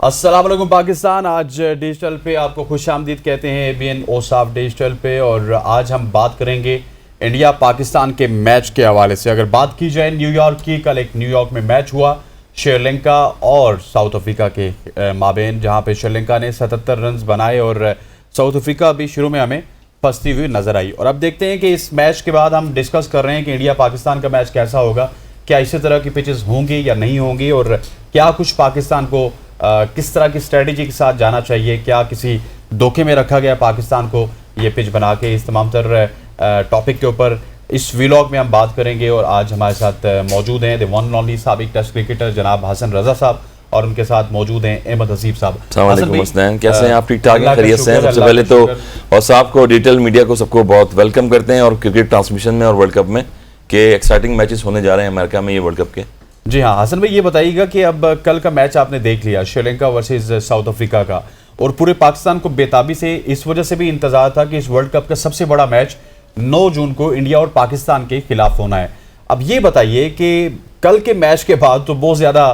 अस्सलाम वालेकुम पाकिस्तान। आज डिजिटल पे आपको खुशामदीद कहते हैं एबीएन ओसाफ डिजिटल पे। और आज हम बात करेंगे इंडिया पाकिस्तान के मैच के हवाले से। अगर बात की जाए न्यूयॉर्क की, कल एक न्यूयॉर्क में मैच हुआ श्रीलंका और साउथ अफ्रीका के माबेन, जहां पे श्रीलंका ने 77 रन बनाए और साउथ अफ्रीका भी शुरू में हमें फंसती हुई नजर आई। और अब देखते हैं कि इस मैच के बाद हम डिस्कस कर रहे हैं कि इंडिया पाकिस्तान का मैच कैसा होगा, क्या इसी तरह की पिचेस होंगी या नहीं होंगी, और क्या कुछ पाकिस्तान को किस तरह की स्ट्रेटजी के साथ जाना चाहिए, क्या किसी धोखे में रखा गया पाकिस्तान को ये पिच बना के। इस तमाम तर टॉपिक के ऊपर इस व्लॉग में हम बात करेंगे। और आज हमारे साथ मौजूद हैं द वन एंड ओनली साबिक टेस्ट क्रिकेटर जनाब हसन रजा साहब, और उनके साथ मौजूद हैं अहमद हसीब साहब। कैसे हैं आप? ठीक ठाक हैं, खैरियत से हैं? सबसे पहले तो और साहब को, डिजिटल मीडिया को, सबको बहुत वेलकम करते हैं और क्रिकेट ट्रांसमिशन में और वर्ल्ड कप में के एक्साइटिंग मैचेस होने जा रहे हैं अमेरिका में ये वर्ल्ड कप के। जी हाँ हसन भाई, ये बताइएगा कि अब कल का मैच आपने देख लिया श्रीलंका वर्सेस साउथ अफ्रीका का, और पूरे पाकिस्तान को बेताबी से इस वजह से भी इंतजार था कि इस वर्ल्ड कप का सबसे बड़ा मैच 9 जून को इंडिया और पाकिस्तान के खिलाफ होना है। अब ये बताइए कि कल के मैच के बाद तो बहुत ज़्यादा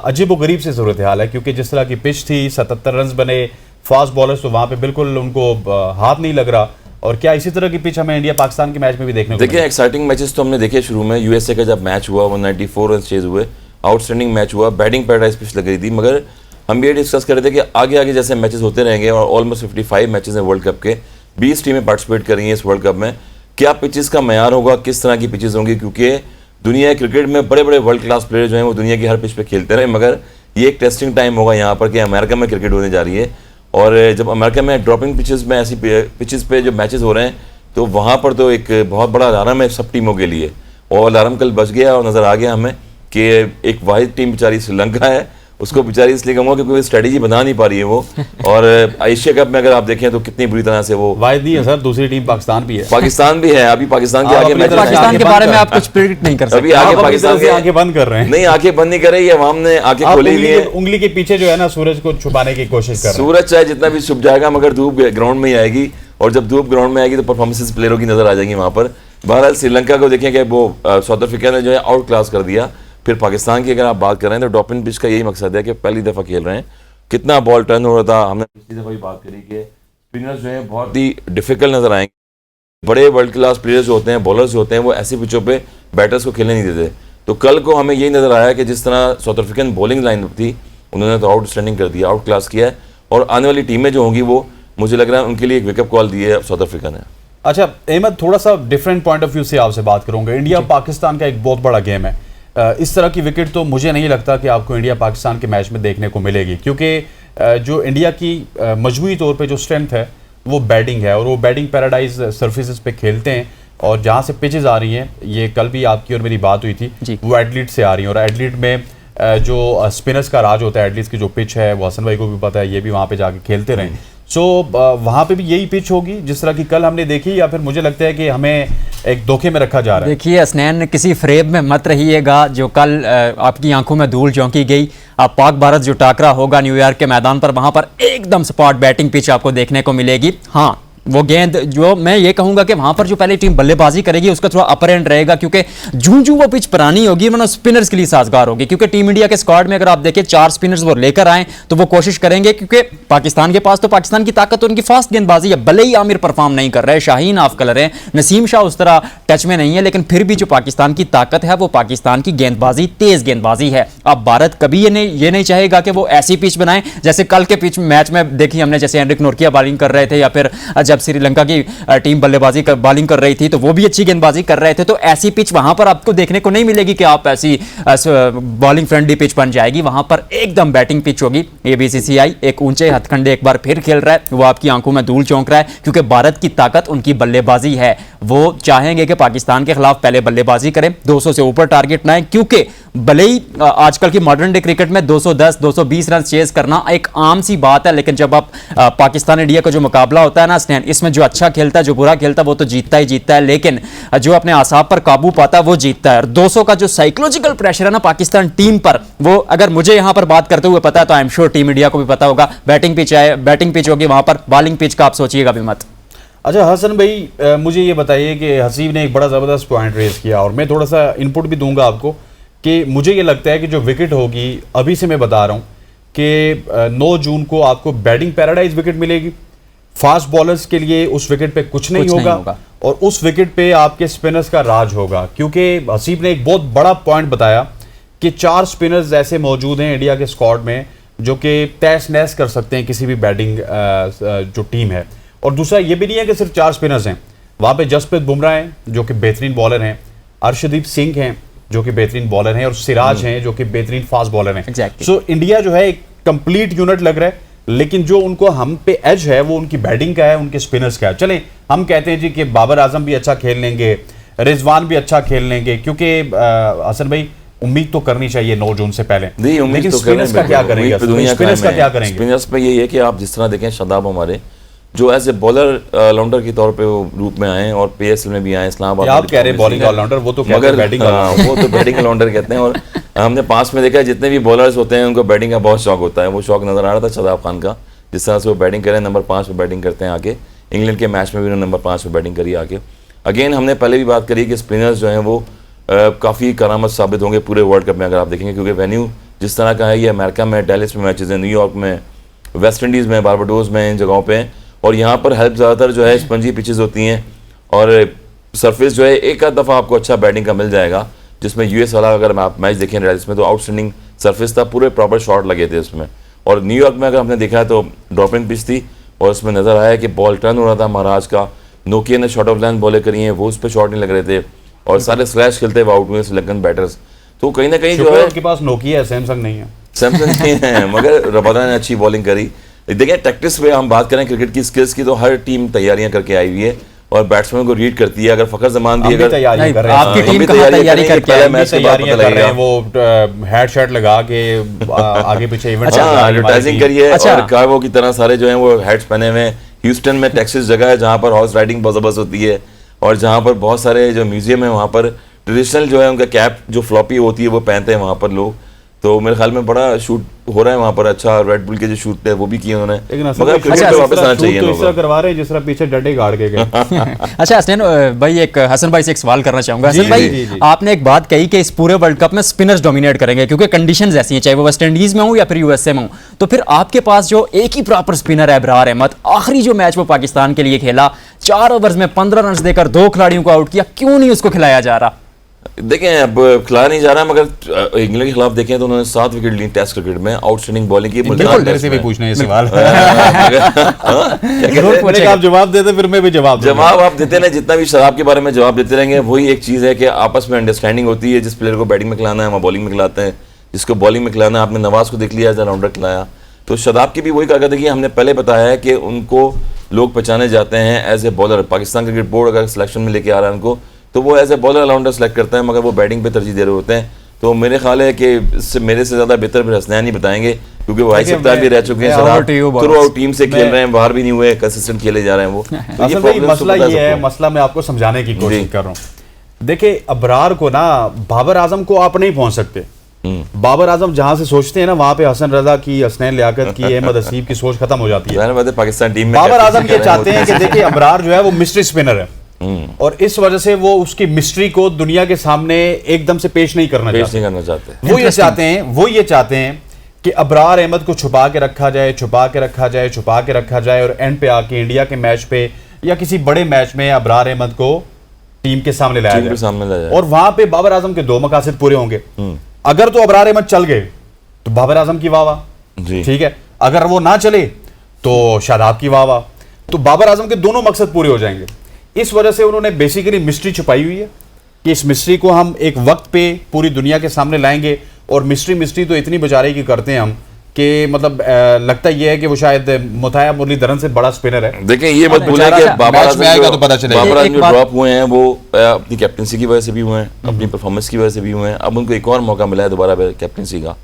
अजीबोगरीब सी सूरत हाल है, क्योंकि जिस तरह की पिच थी, 77 रन बने, फास्ट बॉलर्स तो वहाँ पे बिल्कुल उनको हाथ नहीं लग रहा। और क्या इसी तरह की पिच हमें इंडिया पाकिस्तान के मैच में भी देखने को देखिए, एक्साइटिंग मैचेस तो हमने देखे शुरू में। यूएसए का जब मैच हुआ 194 रन चेज हुए, आउटस्टैंडिंग मैच हुआ, बैटिंग पैराडाइज पिच लग रही थी। मगर हम ये डिस्कस कर रहे थे कि आगे आगे जैसे मैचेस होते रहेंगे, और ऑलमोस्ट 55 मैचेस हैं वर्ल्ड कप के, 20 टीमें पार्टिसिपेट कर रही हैं इस वर्ल्ड कप में। क्या पिचेस का मैयार होगा, किस तरह की पिचेस होंगी, क्योंकि दुनिया के क्रिकेट में बड़े बड़े वर्ल्ड क्लास प्लेयर जो हैं वो दुनिया की हर पिच पे खेलते रहे। मगर ये एक टेस्टिंग टाइम होगा यहाँ पर कि अमेरिका में क्रिकेट होने जा रही है, और जब अमेरिका में ड्रॉपिंग पिचेस में ऐसी पिचेस पे जो मैचेस हो रहे हैं, तो वहाँ पर तो एक बहुत बड़ा अलार्म है सब टीमों के लिए। और अलार्म कल बच गया और नज़र आ गया हमें कि एक वाहिद टीम बेचारी श्रीलंका है, उसको बेचारी इसलिए कहूँगा क्योंकि स्ट्रेटजी बना नहीं पा रही है वो। और एशिया कप में अगर आप देखें तो कितनी बुरी तरह से वो वाहिद नहीं है सर, दूसरी टीम पाकिस्तान भी है। पाकिस्तान भी है, अभी पाकिस्तान के आगे पाकिस्तान के बारे में आप कुछ प्रेडिक्ट नहीं कर सकते। अभी आगे पाकिस्तान से आंखें बंद कर रहे हैं। नहीं, आंखें बंद नहीं कर रही है, आवाम ने आंखें खोली हुई है। उंगली के पीछे जो है ना, सूरज को छुपाने की कोशिश कर रहे हैं। सूरज चाहे जितना भी छुप जाएगा, मगर धूप ग्राउंड में ही आएगी, और जब धूप ग्राउंड में आएगी तो परफॉर्मेंसेस प्लेयरों की नजर आ जाएंगी वहां पर। बहरहाल श्रीलंका को देखें कि वो साउथ अफ्रीका ने जो है आउट क्लास कर दिया। फिर पाकिस्तान की अगर आप बात कर रहे हैं तो ड्रॉपिंग पिच का यही मकसद है कि पहली दफ़ा खेल रहे हैं, कितना बॉल टर्न हो रहा था। हमने पिछली दफ़ा भी बात करी कि स्पिनर्स जो हैं बहुत ही डिफिकल्ट नजर आएंगे। बड़े वर्ल्ड क्लास प्लेयर्स जो होते हैं, बॉलर्स जो होते हैं, वो ऐसी पिचों पे बैटर्स को खेलने नहीं देते। तो कल को हमें यही नजर आया कि जिस तरह साउथ अफ्रीकन बॉलिंग लाइन थी, उन्होंने तो आउटस्टैंडिंग कर दिया, आउट क्लास किया है। और आने वाली टीमें जो होंगी वो मुझे लग रहा है उनके लिए एक वेकअप कॉल दी है साउथ अफ्रीका ने। अच्छा अहमद, थोड़ा सा डिफरेंट पॉइंट ऑफ व्यू से आपसे बात करूंगा। इंडिया पाकिस्तान का एक बहुत बड़ा गेम है। इस तरह की विकेट तो मुझे नहीं लगता कि आपको इंडिया पाकिस्तान के मैच में देखने को मिलेगी, क्योंकि जो इंडिया की मजमूई तौर पे जो स्ट्रेंथ है वो बैटिंग है, और वो बैटिंग पैराडाइज सर्फेसेस पे खेलते हैं। और जहाँ से पिचेस आ रही हैं, ये कल भी आपकी और मेरी बात हुई थी, वो एडलीट से आ रही हैं। और एडलीट में जो स्पिनर्स का राज होता है, एडलीट की जो पिच है वो हसन भाई को भी पता है, ये भी वहाँ पे जाके खेलते रहे। सो वहाँ पे भी यही पिच होगी जिस तरह की कल हमने देखी, या फिर मुझे लगता है कि हमें एक धोखे में रखा जा रहा है? देखिए हसनैन, किसी फ्रेब में मत रहिएगा जो कल आपकी आंखों में धूल झोंकी गई। अब पाक भारत जो टाकरा होगा न्यूयॉर्क के मैदान पर, वहां पर एकदम स्पॉट बैटिंग पिच आपको देखने को मिलेगी। हाँ, वो गेंद जो मैं ये कहूंगा कि वहां पर जो पहले टीम बल्लेबाजी करेगी उसका थोड़ा अपर एंड रहेगा, क्योंकि जूं वो पिच पुरानी होगी वरना स्पिनर्स के लिए साजगार होगी। क्योंकि टीम इंडिया के स्क्वाड में अगर आप देखें 4 स्पिनर्स वो लेकर आए तो वो कोशिश करेंगे, क्योंकि पाकिस्तान के पास तो पाकिस्तान की ताकत तो उनकी फास्ट गेंदबाजी है। भले ही आमिर परफॉर्म नहीं कर रहे, शाहीन ऑफ कलर है, नसीम शाह उस तरह टच में नहीं है, लेकिन फिर भी जो पाकिस्तान की ताकत है वो पाकिस्तान की गेंदबाजी, तेज गेंदबाजी है। अब भारत कभी ये नहीं चाहेगा कि वो ऐसी पिच बनाए जैसे कल के पिच मैच में देखी हमने, जैसे एंड्रिक नोर्किया बॉलिंग कर रहे थे, या फिर जब श्रीलंका की टीम बल्लेबाजी बॉलिंग कर रही थी तो वो भी अच्छी गेंदबाजी कर रहे थे। तो ऐसी पिच वहां पर आपको देखने को नहीं मिलेगी कि आप ऐसी बॉलिंग फ्रेंडली पिच बन जाएगी। वहां पर एकदम बैटिंग पिच होगी। बीसीसीआई एक ऊंचे हथकंडे एक बार फिर खेल रहा है, वो आपकी आंखों में धूल चौंक रहा है, क्योंकि भारत की ताकत उनकी बल्लेबाजी है। वो चाहेंगे कि पाकिस्तान के खिलाफ पहले बल्लेबाजी करें, 200 से ऊपर टारगेट बनाएं, क्योंकि भले ही आजकल की मॉडर्न डे क्रिकेट में 210 220 रन चेज करना एक आम सी बात है, लेकिन जब आप पाकिस्तान इंडिया का जो मुकाबला होता है ना स्नैन, इसमें जो अच्छा खेलता है, जो बुरा खेलता है, वो तो जीतता ही जीतता है, लेकिन जो अपने आसाब पर काबू पाता है वो जीतता है। और 200 का जो साइकोलॉजिकल प्रेशर है ना पाकिस्तान टीम पर, वो अगर मुझे यहां पर बात करते हुए पता है तो I am sure team India को भी पता होगा। बैटिंग पिच होगी वहां पर, बॉलिंग पिच का आप सोचिएगा भी मत। अच्छा हसन भाई, मुझे ये बताइए कि हसीब ने एक बड़ा ज़बरदस्त पॉइंट रेज किया, और मैं थोड़ा सा इनपुट भी दूंगा आपको कि मुझे ये लगता है कि जो विकेट होगी, अभी से मैं बता रहा हूँ कि 9 जून को आपको बैटिंग पैराडाइज विकेट मिलेगी। फास्ट बॉलर्स के लिए उस विकेट पे कुछ नहीं होगा और उस विकेट पे आपके स्पिनर्स का राज होगा, क्योंकि हसीब ने एक बहुत बड़ा पॉइंट बताया कि 4 स्पिनर्स ऐसे मौजूद हैं इंडिया के स्क्वाड में जो कि तहस नहस कर सकते हैं किसी भी बैटिंग जो टीम है। और दूसरा ये भी नहीं है कि सिर्फ 4 स्पिनर्स हैं, वहाँ पे जसप्रीत बुमराह हैं जो कि बेहतरीन बॉलर हैं, अर्शदीप सिंह हैं जो कि बेहतरीन बॉलर हैं और सिराज हैं जो कि बेहतरीन फास्ट बॉलर हैं। सो इंडिया जो है एक कंप्लीट यूनिट लग रहा है, लेकिन जो उनको हम पे एज है वो उनकी बैटिंग का है, उनके स्पिनर्स का है। चलें हम कहते हैं जी कि बाबर आजम भी अच्छा खेल लेंगे, रिजवान भी अच्छा खेल लेंगे, क्योंकि हसन भाई उम्मीद तो करनी चाहिए 9 जून से पहले, लेकिन स्पिनर्स का क्या करेंगे? स्पिनर्स का क्या करेंगे? स्पिनर्स पे यही है कि आप जिस तरह देखें शादाब हमारे जो एज ए बॉलर ऑलराउंडर के तौर पे वो रूप में आए और पीएसएल में भी आए इस्लामाबाद। आप कह रहे हैं बॉलिंग ऑलराउंडर, वो तो मगर बैटिंग वो तो बैटिंग ऑलराउंडर कहते हैं। और हमने पास में देखा है जितने भी बॉलर्स होते हैं उनको बैटिंग का बहुत शौक होता है। वो शौक नजर आ रहा था शादाब खान का, जिस तरह से वो बैटिंग करें, नंबर 5 पे बैटिंग करते हैं आके। इंग्लैंड के मैच में भी उन्होंने नंबर 5 पे बैटिंग करी आके। अगेन हमने पहले भी बात करी कि स्पिनर्स जो हैं वो काफ़ी करामत साबित होंगे पूरे वर्ल्ड कप में अगर आप देखेंगे, क्योंकि वेन्यू जिस तरह का है ये अमेरिका में डेलिस में मैचेस हैं, न्यूयॉर्क में, वेस्ट इंडीज़ में, बारबाडोस में, इन जगहों पे। और यहाँ पर हेल्प ज़्यादातर जो है स्पंजी पिचेस होती हैं और सरफेस जो है एक आध दफ़ा आपको अच्छा बैटिंग का मिल जाएगा, जिसमें यूएस वाला अगर आप मैच देखें डेलिस में तो आउटस्टैंडिंग सरफेस था, पूरे प्रॉपर शॉट लगे थे उसमें। और न्यूयॉर्क में अगर हमने देखा है तो ड्रॉपिंग पिच थी और उसमें नज़र आया कि बॉल टर्न हो रहा था महाराज का, नोकिया ने शॉर्ट ऑफ लाइन बॉलें करी हैं, वो उस पर शॉट नहीं लग रहे थे और सारे स्लैश खेलते हुए आउट हुए श्रीलंकन बैटर्स। तो कहीं ना कहीं जो है उनके पास नोकिया है, सैमसंग नहीं है। सैमसंग नहीं है, मगर रबादा ने अच्छी बॉलिंग करी। देखिए टैक्टिक्स पे हम बात करें क्रिकेट की स्किल्स की तो हर टीम तैयारियां करके आई हुई है और बैट्समैन को रीड करती है। अगर फखर जमान भी अगर तैयारी कर रहे हैं, आपकी टीम कहाँ तैयारी करके आई? मैच के बाद पता लगेगा, वो हेड शर्ट लगा के आगे पीछे इवेंट एडवर्टाइजिंग करिए और कार्गो की तरह सारे जो हैं वो हेड्स पहने हुए हैं। ह्यूस्टन में टेक्सास जगह है जहाँ पर हॉर्स राइडिंग बहुत ज़बरदस्त होती है और जहाँ पर बहुत सारे जो म्यूजियम है वहाँ पर ट्रेडिशनल जो है उनका कैप जो फ्लॉपी होती है वो पहनते हैं वहाँ पर लोग। तो मेरे ख्याल में बड़ा शूट हो रहा है वहाँ पर, अच्छा रेड बुल के जो शूट थे वो भी किए उन्होंने, मगर क्रिकेट पे वापस आना चाहिए लोगों को। करवा रहे हैं जिस तरह पीछे डंडे गाड़ के गए। अच्छा हसनैन भाई, एक हसन भाई से एक सवाल करना चाहूंगा। हसन भाई, आपने एक बात कही कि इस पूरे वर्ल्ड कप में स्पिनर्स डोमिनेट करेंगे क्योंकि कंडीशंस ऐसी हैं, चाहे वो वेस्ट इंडीज में हो या फिर यूएसए में हो। तो फिर आपके पास जो एक ही प्रॉपर स्पिनर है अबरार अहमद, आखिरी जो मैच वो पाकिस्तान के लिए खेला 4 ओवर्स में 15 रन देकर 2 खिलाड़ियों को आउट किया, क्यों नहीं उसको खिलाया जा रहा? देखें अब खिलाया नहीं जा रहा, मगर इंग्लैंड के खिलाफ देखें तो उन्होंने 7 विकेट ली टेस्ट क्रिकेट में, आउटस्टैंडिंग बॉलिंग की। मेरे से भी पूछना है सवाल, आप जवाब देते फिर मैं भी जवाब आप देते ना, जितना भी शराब के बारे में जवाब देते रहेंगे वही एक चीज़ है कि आपस में अंडरस्टैंडिंग होती है। जिस प्लेयर को बैटिंग में खिलाना है वहाँ बॉलिंग में खिलाते हैं, जिसको बॉलिंग में खिलाना है, आपने नवाज को देख लिया एज राउंडर खिलाया। तो शदाब की भी वही कहा था कि हमने पहले बताया है कि उनको लोग पहचाने जाते हैं as a bowler. Pakistan cricket board अगर सिलेक्शन में लेके आ रहा है उनको तो वो as a bowler allrounder select करता है, मगर वो बैटिंग पे तरजीह दे रहे होते हैं। तो मेरे ख्याल है कि इससे मेरे से ज़्यादा बेहतर फिर हसनैन ही बताएंगे, क्योंकि वो वाइस कप्तान भी रह चुके हैं, थ्रू आउट टीम से खेल रहे हैं, बाहर भी नहीं हुए, कंसिस्टेंट खेले जा रहे हैं वो। तो ये मसला ये है, मसला मैं आपको समझाने की कोशिश कर रहा हूँ। देखिए अबरार को ना बाबर आजम को आप नहीं पहुंच सकते। बाबर आजम जहां से सोचते हैं ना वहां पे हसन रजा की, हसनैन लियाकत की, अहमद हसीब की सोच खत्म हो जाती है। पाकिस्तान टीम में बाबर आजम ये चाहते हैं कि देखिए अबरार जो है वो मिस्ट्री स्पिनर है और इस वजह से वो उसकी मिस्ट्री को दुनिया के सामने एकदम से पेश नहीं करना चाहते। वो ये चाहते हैं कि अबरार अहमद को छुपा के रखा जाए और एंड पे आके इंडिया के मैच पे या किसी बड़े मैच में अबरार अहमद को टीम के सामने लाया जाए और वहां पे बाबर आजम के 2 मकासद पूरे होंगे। अगर तो अबरार अहमद चल गए तो बाबर आजम की वाह, ठीक है, अगर वो ना चले तो शादाब की वाह। तो बाबर आजम के दोनों मकसद पूरे हो जाएंगे। इस वजह से उन्होंने बेसिकली मिस्ट्री छुपाई हुई है कि इस मिस्ट्री को हम एक वक्त पे पूरी दुनिया के सामने लाएंगे। और मिस्ट्री तो इतनी बेचारे की करते हैं हम कि मतलब लगता ये है कि वो शायद मुताया मुरलीधरन से बड़ा स्पिनर है। देखिए ये मत भूलें कि बाबर आजम जो ड्रॉप हुए हैं वो अपनी कैप्टनसी की वजह से भी हुए हैं, अपनी परफॉर्मेंस की वजह से भी हुए हैं। अब उनको एक और मौका मिला है दोबारा कैप्टनसी का।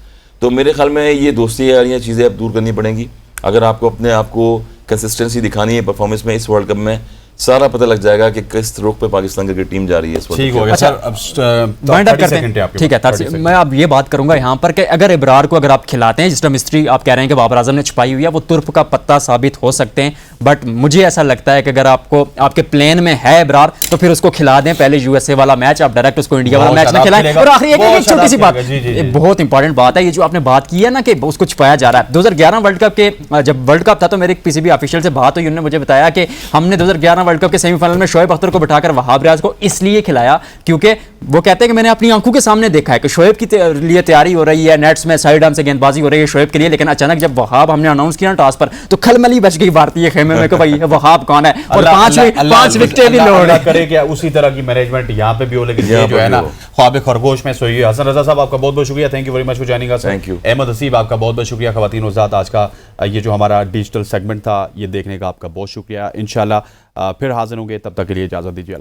तो मेरे ख्याल में ये दोस्ती यारियाँ चीज़ें अब दूर करनी पड़ेंगी। अगर आपको अपने आप को कंसिस्टेंसी दिखानी है परफॉर्मेंस में इस वर्ल्ड कप में, सारा पता लग जाएगा कि किस रुख पे पाकिस्तान क्रिकेट टीम जा रही है इस वक्त। ठीक हो गया अच्छा, सर। अब वाइंड अप 30 करते सेकंड है हैं, आपके ठीक है। पास, 30 30 सेकंड। मैं अब ये बात करूंगा यहाँ पर कि अगर इब्रार को अगर आप खिलाते हैं, जिस तरह मिस्ट्री आप कह रहे हैं कि बाबर आजम ने छुपाई हुई है, वो तुर्फ का पत्ता साबित हो सकते हैं, बट मुझे ऐसा लगता है कि अगर आपको आपके प्लान में है इब्रार तो फिर उसको खिला दें पहले यूएसए वाला मैच, आप डायरेक्ट उसको इंडिया वाला बहुत मैच ना शादाब खिलाएं। खेलेगा, और आखिरी एक बहुत छोटी सी शादाब बात, खेलेगा, जी, जी, जी। एक बहुत इंपॉर्टेंट बात है, ये जो आपने बात की है ना कि उसको छुपाया जा रहा है। 2011 वर्ल्ड कप के जब वर्ल्ड कप था तो मेरे पीसीबी ऑफिशियल से बात हुई, उन्होंने मुझे बताया कि हमने 2011 वर्ल्ड कप के सेमीफाइनल में शोएब अख्तर को बिठाकर वहाब रियाज को इसलिए खिलाया क्योंकि वो कहते हैं कि मैंने अपनी आंखों के सामने देखा है कि शोएब की लिए तैयारी हो रही है, नेट्स में साइड आर्म से गेंदबाजी हो रही है शोएब के लिए, लेकिन अचानक जब वहाब हमने अनाउंस किया टॉस पर तो खलमली बच गई भारतीय खेमे में कि भाई वहाब कौन है, और पांच विकेटें भी लोड़ करे क्या उसी तरह की मैनेजमेंट यहाँ पे भी हो, लेकिन ये यहाँ जो पर है भी ना हो। ख्वाब खरगोश में सोई है। हसन रजा साहब आपका बहुत बहुत शुक्रिया, thank you very much for joining us. Thank you. Ahmed Haseeb आपका बहुत बहुत शुक्रिया। ख़वातीन उज़ात, आज का ये जो हमारा डिजिटल सेगमेंट था ये देखने का आपका बहुत शुक्रिया। इंशाल्लाह फिर हाजिर होंगे, तब तक के लिए इजाज़त दीजिए।